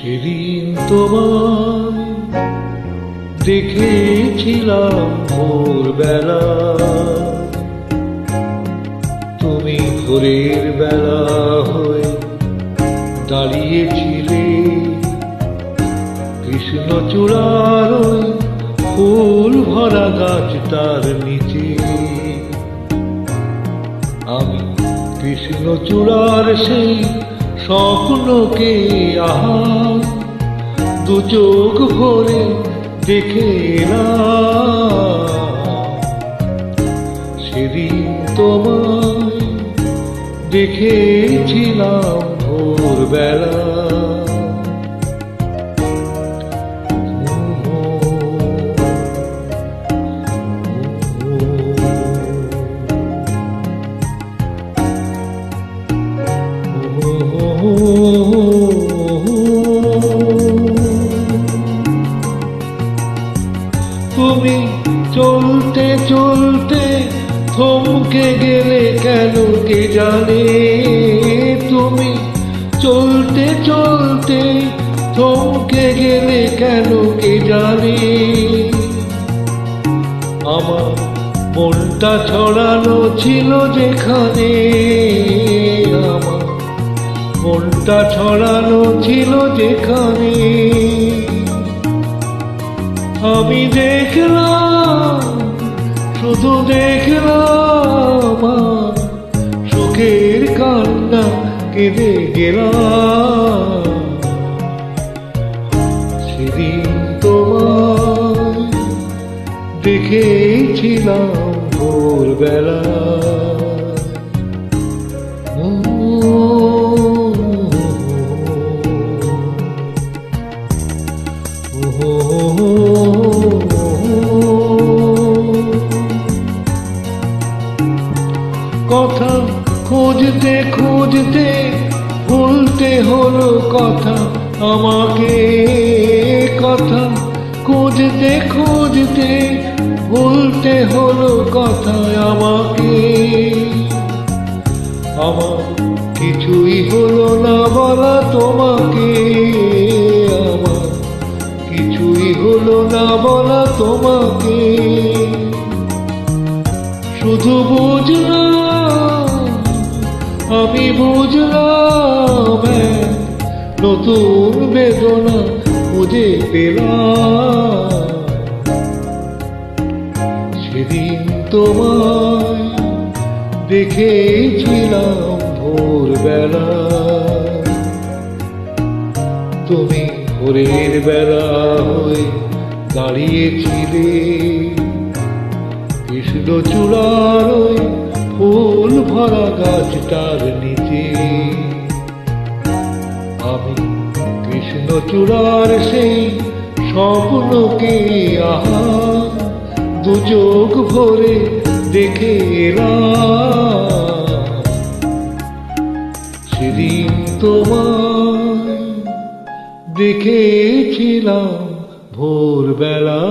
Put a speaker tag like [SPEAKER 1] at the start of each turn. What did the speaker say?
[SPEAKER 1] সেদিন তোমায় দেখেছিলাম ভোরবেলা, তুমি ভোরের বেলা হয়ে দাঁড়িয়েছিলে কৃষ্ণচূড়ার ওই ফুল ভরা গাছটার নিচে। আমি কৃষ্ণচূড়ার সেই স্বপ্নকে আহা দু চোখ ভরে দেখে এলাম। সেদিন তোমায় দেখেছিলাম ভোরবেলা। তুমি চলতে চলতে থমকে গেলে কেন কে জানে, তুমি চলতে চলতে থমকে গেলে কেন কে জানে। আমার মনটা ছড়ানো ছিল যেখানে, আমার মনটা ছড়ানো ছিল যেখানে। আমি দেখলাম, শুধু দেখলাম, আর সুখের কান্না কেঁদে গেলাম। সেদিন তোমায় দেখেছিলাম ভোরবেলা। কথা খুঁজতে খুঁজতে ভুলতে হলো কথা আমাকে, কথা খুঁজতে খুঁজতে ভুলতে হলো কথা আমাকে। আমার কিছুই হলো না বলা তোমাকে, আমার কিছুই হলো না বলা তোমাকে। শুধু বুঝলাম, আমি বুঝলাম, নতুন বেদনা খুঁজে পেলাম। সেদিন তোমায় দেখেছিলাম ভোরবেলা, তুমি ভোরের বেলা হয়ে দাঁড়িয়েছিলে কৃষ্ণচূড়ার ওই ফুল ভরা গাছটার নিচে। আমি কৃষ্ণচূড়ার সেই স্বপ্নকে আহা দু চোখ ভরে দেখে এলাম। সেদিন তোমায় দেখেছিলাম ভোরবেলা।